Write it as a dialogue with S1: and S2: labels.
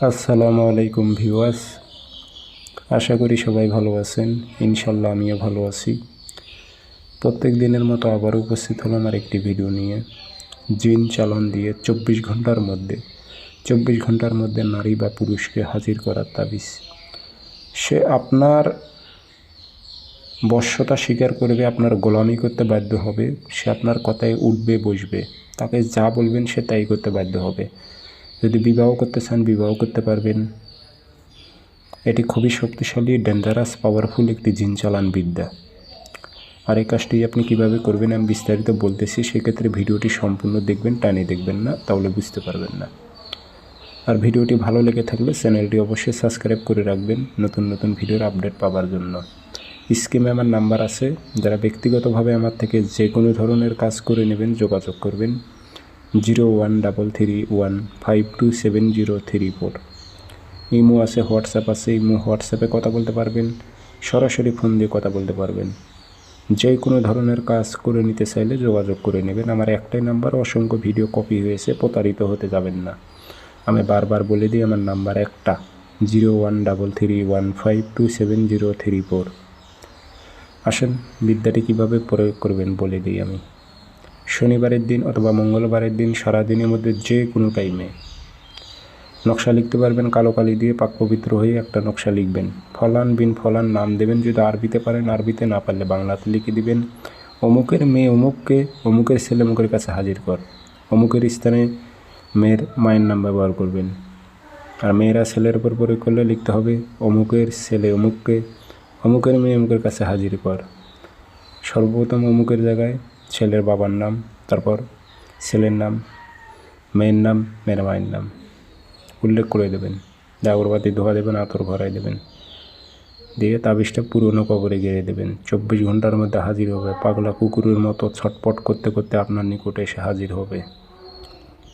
S1: আসসালামু আলাইকুম ভিউয়ার্স, আশা করি সবাই ভালো আছেন। ইনশাল্লাহ আমিও ভালো আছি। প্রত্যেক দিনের মতো আবার উপস্থিত হলাম আর একটি ভিডিও নিয়ে। জিন চালান দিয়ে 24 ঘন্টার মধ্যে নারী বা পুরুষকে হাজির করার তাবিজ। সে আপনার বশ্যতা স্বীকার করবে, আপনার গোলামি করতে বাধ্য হবে, সে আপনার কথায় উঠবে বসবে, তাকে যা বলবেন সে তাই করতে বাধ্য হবে। যদি বিবাহ করতে চান বিবাহ করতে পারবেন। এটি খুবই শক্তিশালী, ডেঞ্জারাস, পাওয়ারফুল একটি জিন চালান বিদ্যা। আর এই কাজটি আপনি কিভাবে করবেন আমি বিস্তারিত বলতেছি। সেক্ষেত্রে ভিডিওটি সম্পূর্ণ দেখবেন, টানে দেখবেন না, তাহলে বুঝতে পারবেন না। আর ভিডিওটি ভালো লেগে থাকলে চ্যানেলটি অবশ্যই সাবস্ক্রাইব করে রাখবেন নতুন নতুন ভিডিওর আপডেট পাওয়ার জন্য। স্ক্রিনে আমার নাম্বার আছে, যারা ব্যক্তিগতভাবে আমার থেকে যে কোনো ধরনের কাজ করে নেবেন যোগাযোগ করবেন 0133152703 ইমো আছে, হোয়াটসঅ্যাপ আছে। হোয়াটসঅ্যাপে কথা বলতে পারবেন, সরাসরি ফোন দিয়ে কথা বলতে পারবেন। যে কোনো ধরনের কাজ করে নিতে চাইলে যোগাযোগ করে নেবেন। আমার একটাই নাম্বার, অসংখ্য ভিডিও কপি হয়েছে, প্রতারিত হতে যাবেন না। আমি বারবার বলে দিই, আমার নাম্বার একটা 0133152703। আসেন বিদ্যাটি কীভাবে প্রয়োগ করবেন বলে দিই আমি। শনিবারের দিন অথবা মঙ্গলবারের দিন সারাদিনের মধ্যে যে কোনো টাইমে নকশা লিখতে পারবেন। কালো কালি দিয়ে পাক পবিত্র হয়ে একটা নকশা লিখবেন। ফলান বিন ফলান নাম দেবেন, যদি আরবিতে পারেন আরবিতে, না পারলে বাংলাতে লিখে দিবেন। অমুকের মেয়ে অমুককে, অমুকের ছেলে অমুকের কাছে হাজির কর। অমুকের স্থানে মেয়ের মায়ের নাম ব্যবহার করবেন। আর মেয়েরা ছেলের উপর প্রয়োগ করলে লিখতে হবে অমুকের ছেলে অমুককে, অমুকের মেয়ে অমুকের কাছে হাজির কর। সর্বপ্রথম অমুকের জায়গায় ছেলের বাবার নাম, তারপর ছেলের নাম, মেয়ের নাম, মেয়ের মায়ের নাম উল্লেখ করে দেবেন। আগরবাতি ধোয়া দেবেন, আতর ভরাই দেবেন, দিয়ে তাবিজটা পুরনো কবরে গেড়ে দেবেন। 24 ঘন্টার মধ্যে হাজির হবে। পাগলা কুকুরের মতো ছটপট করতে করতে আপনার নিকটে এসে হাজির হবে।